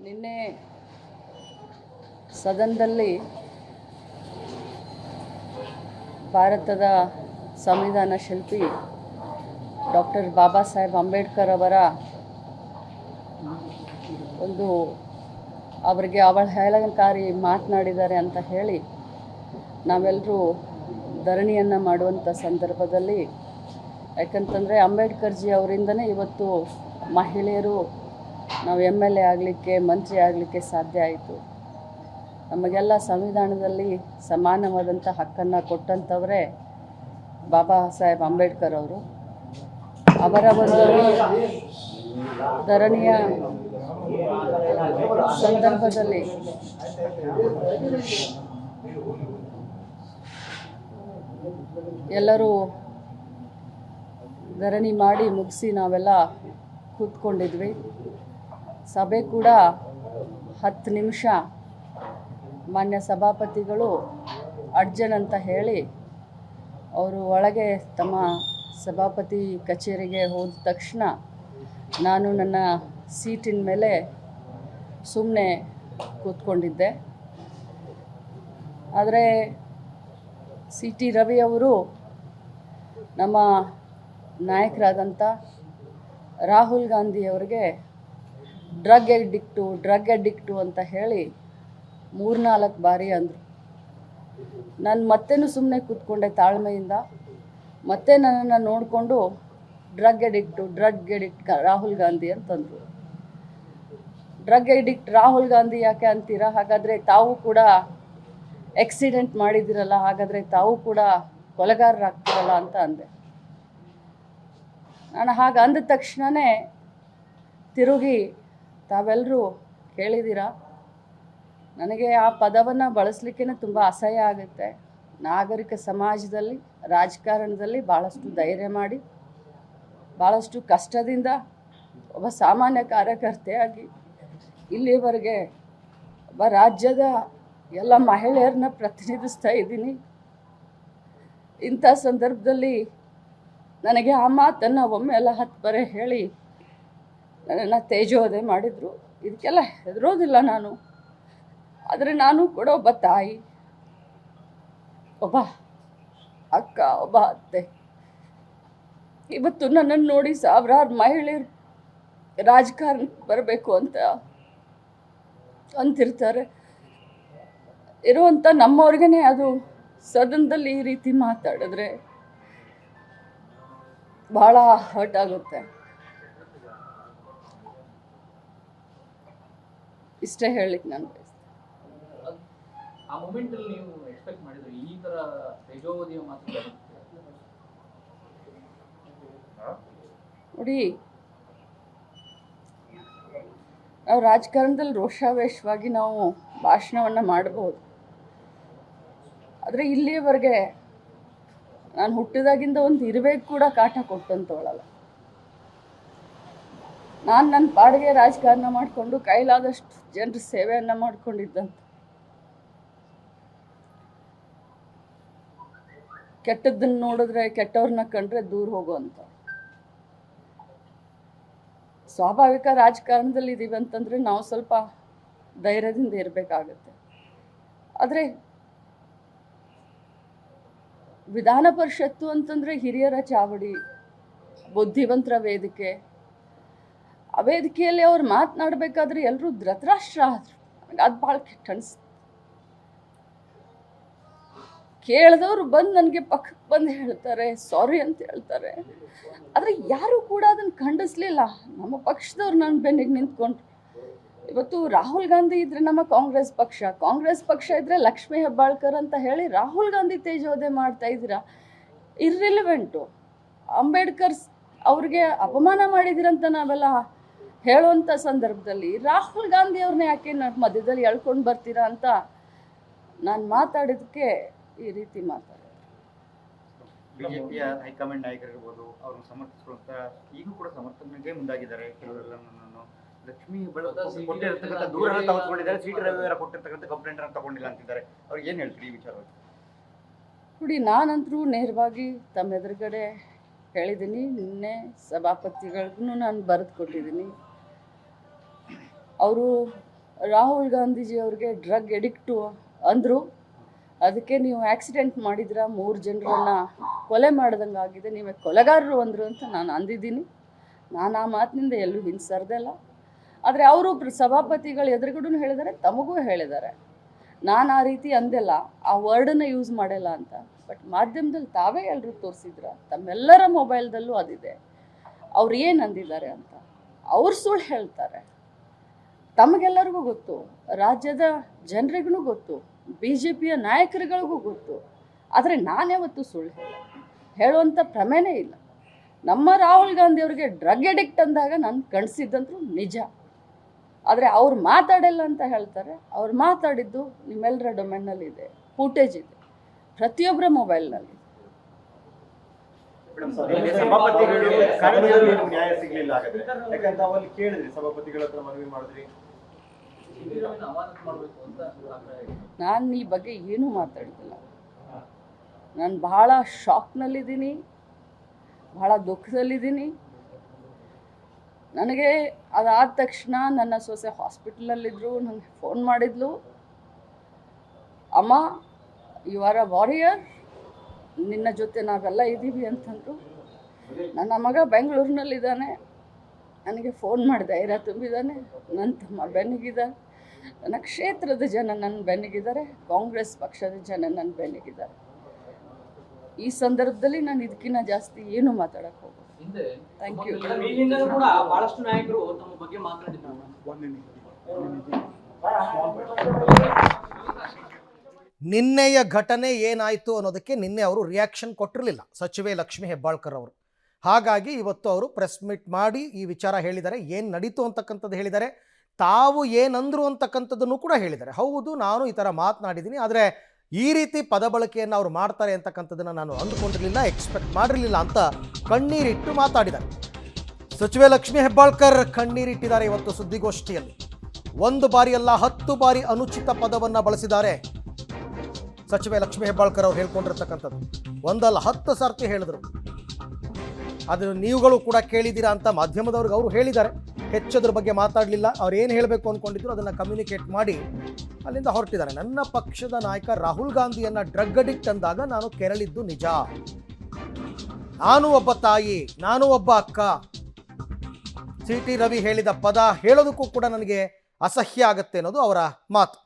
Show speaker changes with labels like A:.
A: ನಿನ್ನೆ ಸದನದಲ್ಲಿ ಭಾರತದ ಸಂವಿಧಾನ ಶಿಲ್ಪಿ ಡಾಕ್ಟರ್ ಬಾಬಾ ಸಾಹೇಬ್ ಅಂಬೇಡ್ಕರ್ ಅವರ ಒಂದು ಅವರಿಗೆ ಅವಹೇಳನಕಾರಿ ಮಾತನಾಡಿದ್ದಾರೆ ಅಂತ ಹೇಳಿ ನಾವೆಲ್ಲರೂ ಧರಣಿಯನ್ನು ಮಾಡುವಂಥ ಸಂದರ್ಭದಲ್ಲಿ, ಯಾಕಂತಂದರೆ ಅಂಬೇಡ್ಕರ್ಜಿ ಅವರಿಂದನೇ ಇವತ್ತು ಮಹಿಳೆಯರು ನಾವು MLA ಆಗಲಿಕ್ಕೆ, ಮಂತ್ರಿ ಆಗಲಿಕ್ಕೆ ಸಾಧ್ಯ ಆಯಿತು. ನಮಗೆಲ್ಲ ಸಂವಿಧಾನದಲ್ಲಿ ಸಮಾನವಾದಂಥ ಹಕ್ಕನ್ನು ಕೊಟ್ಟಂಥವರೇ ಬಾಬಾ ಸಾಹೇಬ್ ಅಂಬೇಡ್ಕರ್ ಅವರು. ಅವರ ಒಂದು ಧರಣಿಯ ಸಂದರ್ಭದಲ್ಲಿ ಎಲ್ಲರೂ ಧರಣಿ ಮಾಡಿ ಮುಗಿಸಿ ನಾವೆಲ್ಲ ಕೂತ್ಕೊಂಡಿದ್ವಿ. ಸಭೆ ಕೂಡ 10 ನಿಮಿಷ ಮಾನ್ಯ ಸಭಾಪತಿಗಳು ಅಡ್ಜನ್ ಅಂತ ಹೇಳಿ ಅವರು ಒಳಗೆ ತಮ್ಮ ಸಭಾಪತಿ ಕಚೇರಿಗೆ ಹೋದ ತಕ್ಷಣ ನಾನು ನನ್ನ ಸೀಟಿನ ಮೇಲೆ ಸುಮ್ಮನೆ ಕೂತ್ಕೊಂಡಿದ್ದೆ. ಆದರೆ CT ರವಿ ಅವರು ನಮ್ಮ ನಾಯಕರಾದಂಥ ರಾಹುಲ್ ಗಾಂಧಿಯವರಿಗೆ ಡ್ರಗ್ ಅಡಿಕ್ಟು ಅಂತ ಹೇಳಿ 3-4 ಬಾರಿ ಅಂದರು. ನಾನು ಮತ್ತೇನು ಸುಮ್ಮನೆ ಕೂತ್ಕೊಂಡೆ ತಾಳ್ಮೆಯಿಂದ. ಮತ್ತೆ ನನ್ನನ್ನು ನೋಡಿಕೊಂಡು ಡ್ರಗ್ ಅಡಿಕ್ಟ್ ರಾಹುಲ್ ಗಾಂಧಿ ಅಂತಂದರು. ಡ್ರಗ್ ಅಡಿಕ್ಟ್ ರಾಹುಲ್ ಗಾಂಧಿ ಯಾಕೆ ಅಂತೀರಾ? ಹಾಗಾದರೆ ತಾವು ಕೂಡ ಆಕ್ಸಿಡೆಂಟ್ ಮಾಡಿದಿರಲ್ಲ, ಹಾಗಾದರೆ ತಾವು ಕೂಡ ಕೊಲೆಗಾರರಾಗ್ತಿರಲ್ಲ ಅಂತ ಅಂದೆ. ನಾನು ಹಾಗೆ ಅಂದ ತಕ್ಷಣವೇ ತಿರುಗಿ ತಾವೆಲ್ಲರೂ ಕೇಳಿದ್ದೀರಾ, ನನಗೆ ಆ ಪದವನ್ನು ಬಳಸಲಿಕ್ಕೆ ತುಂಬ ಅಸಹ್ಯ ಆಗುತ್ತೆ. ನಾಗರಿಕ ಸಮಾಜದಲ್ಲಿ, ರಾಜಕಾರಣದಲ್ಲಿ ಭಾಳಷ್ಟು ಧೈರ್ಯ ಮಾಡಿ, ಭಾಳಷ್ಟು ಕಷ್ಟದಿಂದ ಒಬ್ಬ ಸಾಮಾನ್ಯ ಕಾರ್ಯಕರ್ತೆಯಾಗಿ ಇಲ್ಲಿವರೆಗೆ ಒಬ್ಬ ರಾಜ್ಯದ ಎಲ್ಲ ಮಹಿಳೆಯರನ್ನ ಪ್ರತಿನಿಧಿಸ್ತಾ ಇದ್ದೀನಿ. ಇಂಥ ಸಂದರ್ಭದಲ್ಲಿ ನನಗೆ ಆ ಮಾತನ್ನು ಒಮ್ಮೆ ಎಲ್ಲ 10 ಬಾರಿ ಹೇಳಿ ನನ್ನನ್ನು ತೇಜೋವಧೆ ಮಾಡಿದರು. ಇದಕ್ಕೆಲ್ಲ ಹೆದರೋದಿಲ್ಲ ನಾನು. ಆದರೆ ನಾನು ಕೂಡ ಒಬ್ಬ ತಾಯಿ, ಒಬ್ಬ ಅಕ್ಕ, ಒಬ್ಬ ಅತ್ತೆ. ಇವತ್ತು ನನ್ನನ್ನು ನೋಡಿ ಸಾವಿರಾರು ಮಹಿಳೆಯರು ರಾಜಕಾರಣಕ್ಕೆ ಬರಬೇಕು ಅಂತಿರ್ತಾರೆ. ಇರುವಂಥ ನಮ್ಮವ್ರಿಗೇ ಅದು ಸದನದಲ್ಲಿ ಈ ರೀತಿ ಮಾತಾಡಿದ್ರೆ ಭಾಳ ಹರ್ಟ್ ಆಗುತ್ತೆ. ಇಷ್ಟೇ ಹೇಳಲಿಕ್ಕೆ ನಾನು ಬಯಸ್ತೇನೆ.
B: ಆ ಮೊಮೆಂಟಲ್ಲಿ ನೀವು ಎಕ್ಸ್ಪೆಕ್ಟ್ ಮಾಡಿದ್ರೆ ಈ ಥರ ತೇಜೋವಧಿಯ ಮಾತು?
A: ನೋಡಿ, ನಾವು ರಾಜಕಾರಣದಲ್ಲಿ ರೋಷಾವೇಶವಾಗಿ ನಾವು ಭಾಷಣವನ್ನು ಮಾಡಬಹುದು. ಆದರೆ ಇಲ್ಲಿಯವರೆಗೆ ನಾನು ಹುಟ್ಟಿದಾಗಿಂದ ಒಂದು ಇರುವೆಗೆ ಕೂಡ ಕಾಟ ಕೊಟ್ಟಂತವಳಲ್ಲ. ನಾನು ನನ್ನ ಪಾಡಿಗೆ ರಾಜಕಾರಣ ಮಾಡಿಕೊಂಡು ಕೈಲಾದಷ್ಟು ಜನರ ಸೇವೆಯನ್ನು ಮಾಡ್ಕೊಂಡಿದ್ದಂತ. ಕೆಟ್ಟದ್ದನ್ನು ನೋಡಿದ್ರೆ, ಕೆಟ್ಟವ್ರನ್ನ ಕಂಡ್ರೆ ದೂರ ಹೋಗುವಂಥ ಸ್ವಾಭಾವಿಕ ರಾಜಕಾರಣದಲ್ಲಿ ಇದ್ದೀವಿ ಅಂತಂದರೆ ನಾವು ಸ್ವಲ್ಪ ಧೈರ್ಯದಿಂದ ಇರಬೇಕಾಗತ್ತೆ. ಆದರೆ ವಿಧಾನ ಪರಿಷತ್ತು ಅಂತಂದರೆ ಹಿರಿಯರ ಚಾವಡಿ, ಬುದ್ಧಿವಂತರ ವೇದಿಕೆ. ಆ ವೇದಿಕೆಯಲ್ಲಿ ಅವ್ರು ಮಾತನಾಡಬೇಕಾದ್ರೆ ಎಲ್ಲರೂ ಧೃತರಾಷ್ಟ್ರ ಆದರು. ನನಗೆ ಅದು ಭಾಳ ಕೆಟ್ಟ ಅನಿಸ್ತು. ಕೇಳಿದವರು ಬಂದು ನನಗೆ ಪಕ್ಕಕ್ಕೆ ಬಂದು ಹೇಳ್ತಾರೆ, ಸಾರಿ ಅಂತ ಹೇಳ್ತಾರೆ. ಆದರೆ ಯಾರೂ ಕೂಡ ಅದನ್ನು ಖಂಡಿಸ್ಲಿಲ್ಲ. ನಮ್ಮ ಪಕ್ಷದವ್ರು ನನ್ನ ಬೆನ್ನಿಗೆ ನಿಂತ್ಕೊಂಡು, ಇವತ್ತು ರಾಹುಲ್ ಗಾಂಧಿ ಇದ್ದರೆ ನಮ್ಮ ಕಾಂಗ್ರೆಸ್ ಪಕ್ಷ ಇದ್ದರೆ ಲಕ್ಷ್ಮೀ ಹೆಬ್ಬಾಳ್ಕರ್ ಅಂತ ಹೇಳಿ ರಾಹುಲ್ ಗಾಂಧಿ ತೇಜೋವಧೆ ಮಾಡ್ತಾ ಇದ್ದೀರಾ. ಇರ್ರಿಲಿವೆಂಟು. ಅಂಬೇಡ್ಕರ್ ಅವ್ರಿಗೆ ಅಪಮಾನ ಮಾಡಿದಿರಂತ ನಾವೆಲ್ಲ ಹೇಳುವಂಥ ಸಂದರ್ಭದಲ್ಲಿ ರಾಹುಲ್ ಗಾಂಧಿ ಅವ್ರನ್ನ ಯಾಕೆ ಮಧ್ಯದಲ್ಲಿ ಎಳ್ಕೊಂಡು ಬರ್ತೀರಾ ಅಂತ ನಾನು ಮಾತಾಡಿದ್ದಕ್ಕೆ ಈ ರೀತಿ ಮಾತಾಡೋದು.
C: ಬಿಜೆಪಿಯ ಹೈಕಮಾಂಡ್ ನಾಯಕರಿರ್ಬೋದು, ಅವ್ರನ್ನ ಸಮರ್ಥಿಸುವಂತ ಈಗೂ ಕೂಡ ಸಮರ್ಥನೆಗೆ ಮುಂದಾಗಿದ್ದಾರೆ. ಕೆಲವರೆಲ್ಲ ನನ್ನನ್ನು ಲಕ್ಷ್ಮೀ ಕೊಟ್ಟಿರ್ತಕ್ಕಂಥ ದೂರನ್ನ ತೆಗೆದುಕೊಂಡಿದ್ದಾರೆ, CT ರವಿ ಕೊಟ್ಟಿರ್ತಕ್ಕಂಥ ಕಂಪ್ಲೇಂಟ್ ಅನ್ನು ತಗೊಂಡಿಲ್ಲ ಅಂತಿದ್ದಾರೆ. ಅವ್ರಿಗೆ ಏನು ಹೇಳ್ತೀರಿ ಈ ವಿಚಾರವಾಗಿ?
A: ನೋಡಿ, ನಾನಂತರೂ ನೇರವಾಗಿ ತಮ್ಮ ಎದುರುಗಡೆ ಹೇಳಿದ್ದೀನಿ. ನಿನ್ನೆ ಸಭಾಪತಿಗಳಿಗೂ ನಾನು ಬರೆದು ಕೊಟ್ಟಿದ್ದೀನಿ. ಅವರು ರಾಹುಲ್ ಗಾಂಧೀಜಿ ಅವ್ರಿಗೆ ಡ್ರಗ್ ಎಡಿಕ್ಟು ಅಂದರು. ಅದಕ್ಕೆ ನೀವು ಆಕ್ಸಿಡೆಂಟ್ ಮಾಡಿದ್ರ, 3 ಜನರನ್ನು ಕೊಲೆ ಮಾಡ್ದಂಗೆ ಆಗಿದೆ, ನೀವೇ ಕೊಲೆಗಾರರು ಅಂದರು ಅಂತ ನಾನು ಅಂದಿದ್ದೀನಿ. ನಾನು ಆ ಮಾತಿನಿಂದ ಎಲ್ಲೂ ಹಿಂಸರ್ದಲ್ಲ. ಆದರೆ ಅವರು ಸಭಾಪತಿಗಳು ಎದುರುಗಡೆ ಹೇಳಿದ್ದಾರೆ, ತಮಗೂ ಹೇಳಿದ್ದಾರೆ. ನಾನು ಆ ರೀತಿ ಅಂದಿಲ್ಲ, ಆ ವರ್ಡನ್ನು ಯೂಸ್ ಮಾಡಿಲ್ಲ ಅಂತ. ಬಟ್ ಮಾಧ್ಯಮದಲ್ಲಿ ತಾವೇ ಎಲ್ಲರೂ ತೋರಿಸಿದ್ರ, ತಮ್ಮೆಲ್ಲರ ಮೊಬೈಲ್ದಲ್ಲೂ ಅದಿದೆ. ಅವ್ರು ಏನು ಅಂದಿದ್ದಾರೆ ಅಂತ. ಅವ್ರು ಸುಳ್ಳು ಹೇಳ್ತಾರೆ, ತಮಗೆಲ್ಲರಿಗೂ ಗೊತ್ತು, ರಾಜ್ಯದ ಜನರಿಗೂ ಗೊತ್ತು, BJPಯ ನಾಯಕರುಗಳಿಗೂ ಗೊತ್ತು. ಆದರೆ ನಾನ್ಯಾವತ್ತೂ ಸುಳ್ಳು ಹೇಳುವಂಥ ಪ್ರಮೇನೇ ಇಲ್ಲ. ನಮ್ಮ ರಾಹುಲ್ ಗಾಂಧಿ ಅವ್ರಿಗೆ ಡ್ರಗ್ ಎಡಿಕ್ಟ್ ಅಂದಾಗ ನಾನು ಕಣಿಸಿದ್ದಂತೂ ನಿಜ. ಆದರೆ ಅವ್ರು ಮಾತಾಡಿಲ್ಲ ಅಂತ ಹೇಳ್ತಾರೆ. ಅವ್ರು ಮಾತಾಡಿದ್ದು ನಿಮ್ಮೆಲ್ಲರ ಡೊಮೇನ್ನಲ್ಲಿದೆ, ಫುಟೇಜ್ ಇದೆ, ಪ್ರತಿಯೊಬ್ಬರ ಮೊಬೈಲ್ನಲ್ಲಿ.
C: ಸಭಾಪತಿಗಳು ಕಾರ್ಯದರ್ಶಿಗಳು ನ್ಯಾಯ ಸಿಗ್ಲಿಲ್ಲ ಹಾಗಾದ್ರೆ, ಯಾಕಂತ ಅವಲ್ಲಿ ಕೇಳಿದ್ರಿ, ಸಭಾಪತಿಗಳ ಹತ್ರ ಮನವಿ ಮಾಡಿದ್ರಿ.
B: ಅಮಾನತು ಮಾಡಬೇಕು ಅಂತ ಆಗ್ರಹ ಇದೆ.
A: ನಾನು ಈ ಬಗ್ಗೆ ಏನೂ ಮಾತಾಡ್ತಿಲ್ಲ. ನಾನು ಬಹಳ ಶಾಕ್ನಲ್ಲಿದ್ದೀನಿ, ಬಹಳ ದುಃಖದಲ್ಲಿದ್ದೀನಿ. ನನಗೆ ಅದಾದ ತಕ್ಷಣ ನನ್ನ ಸೊಸೆ ಹಾಸ್ಪಿಟಲಲ್ಲಿದ್ದರು, ನನಗೆ ಫೋನ್ ಮಾಡಿದ್ಲು, ಅಮ್ಮ ಯು ಆರ್ ಅ ವಾರಿಯರ್, ನಿನ್ನ ಜೊತೆ ನಾವೆಲ್ಲ ಇದ್ದೀವಿ ಅಂತಂದರು. ನನ್ನ ಮಗ ಬೆಂಗಳೂರಿನಲ್ಲಿದ್ದಾನೆ, ನನಗೆ ಫೋನ್ ಮಾಡಿ ಧೈರ್ಯ ತುಂಬಿದ್ದಾನೆ. ನನ್ನ ತಮ್ಮ ಬೆನ್ನಿಗಿದ್ದಾರೆ, ನನ್ನ ಕ್ಷೇತ್ರದ ಜನ ನನ್ನ ಬೆನ್ನಿಗಿದ್ದಾರೆ, ಕಾಂಗ್ರೆಸ್ ಪಕ್ಷದ ಜನ ನನ್ನ ಬೆನ್ನಿಗಿದ್ದಾರೆ. ಈ ಸಂದರ್ಭದಲ್ಲಿ ನಾನು ಇದಕ್ಕಿಂತ ಜಾಸ್ತಿ ಏನು ಮಾತಾಡಕ್ಕೆ ಹೋಗೋದು.
B: ಹಿಂದೆ
A: ಥ್ಯಾಂಕ್ ಯು.
D: ಇಲ್ಲಿಂದಲೂ ಕೂಡ ಬಹಳಷ್ಟು ನಾಯಕರು ತಮ್ಮ ಬಗ್ಗೆ ಮಾತನಾಡಿದ್ದಾರೆ.
E: ನಿನ್ನೆಯ ಘಟನೆ ಏನಾಯಿತು ಅನ್ನೋದಕ್ಕೆ ನಿನ್ನೆ ಅವರು ರಿಯಾಕ್ಷನ್ ಕೊಟ್ಟಿರಲಿಲ್ಲ, ಸಚಿವೆ ಲಕ್ಷ್ಮೀ ಹೆಬ್ಬಾಳ್ಕರ್ ಅವರು. ಹಾಗಾಗಿ ಇವತ್ತು ಅವರು ಪ್ರೆಸ್ ಮೀಟ್ ಮಾಡಿ ಈ ವಿಚಾರ ಹೇಳಿದ್ದಾರೆ, ಏನು ನಡೀತು ಅಂತಕ್ಕಂಥದ್ದು ಹೇಳಿದ್ದಾರೆ, ತಾವು ಏನಂದ್ರು ಅಂತಕ್ಕಂಥದ್ದನ್ನು ಕೂಡ ಹೇಳಿದ್ದಾರೆ. ಹೌದು, ನಾನು ಈ ಥರ ಮಾತನಾಡಿದ್ದೀನಿ, ಆದರೆ ಈ ರೀತಿ ಪದ ಬಳಕೆಯನ್ನು ಅವ್ರು ಮಾಡ್ತಾರೆ ಅಂತಕ್ಕಂಥದ್ದನ್ನು ನಾನು ಅಂದುಕೊಂಡಿರಲಿಲ್ಲ, ಎಕ್ಸ್ಪೆಕ್ಟ್ ಮಾಡಿರಲಿಲ್ಲ ಅಂತ ಕಣ್ಣೀರಿಟ್ಟು ಮಾತಾಡಿದ್ದಾರೆ. ಸಚಿವೆ ಲಕ್ಷ್ಮೀ ಹೆಬ್ಬಾಳ್ಕರ್ ಕಣ್ಣೀರಿಟ್ಟಿದ್ದಾರೆ ಇವತ್ತು ಸುದ್ದಿಗೋಷ್ಠಿಯಲ್ಲಿ. 1 ಬಾರಿ ಅಲ್ಲ 10 ಬಾರಿ ಅನುಚಿತ ಪದವನ್ನು ಬಳಸಿದ್ದಾರೆ ಸಚಿವೆ ಲಕ್ಷ್ಮೀ ಹೆಬ್ಬಾಳ್ಕರ್ ಅವ್ರು ಹೇಳ್ಕೊಂಡಿರ್ತಕ್ಕಂಥದ್ದು. 1 ಅಲ್ಲ 10 ಸರ್ತಿ ಹೇಳಿದ್ರು. ಅದು ನೀವುಗಳು ಕೂಡ ಕೇಳಿದ್ದೀರಾ ಅಂತ ಮಾಧ್ಯಮದವ್ರಿಗೆ ಅವರು ಹೇಳಿದ್ದಾರೆ. ಹೆಚ್ಚದ್ರ ಬಗ್ಗೆ ಮಾತಾಡಲಿಲ್ಲ. ಅವ್ರು ಏನು ಹೇಳಬೇಕು ಅಂದ್ಕೊಂಡಿದ್ರು ಅದನ್ನು ಕಮ್ಯುನಿಕೇಟ್ ಮಾಡಿ ಅಲ್ಲಿಂದ ಹೊರಟಿದ್ದಾರೆ. ನನ್ನ ಪಕ್ಷದ ನಾಯಕ ರಾಹುಲ್ ಗಾಂಧಿಯನ್ನು ಡ್ರಗ್ ಅಡಿಕ್ಟ್ ಅಂದಾಗ ನಾನು ಕೆರಳಿದ್ದು ನಿಜ. ನಾನು ಒಬ್ಬ ತಾಯಿ, ನಾನು ಒಬ್ಬ ಅಕ್ಕ. CT ರವಿ ಹೇಳಿದ ಪದ ಹೇಳೋದಕ್ಕೂ ಕೂಡ ನನಗೆ ಅಸಹ್ಯ ಆಗುತ್ತೆ ಅನ್ನೋದು ಅವರ ಮಾತು.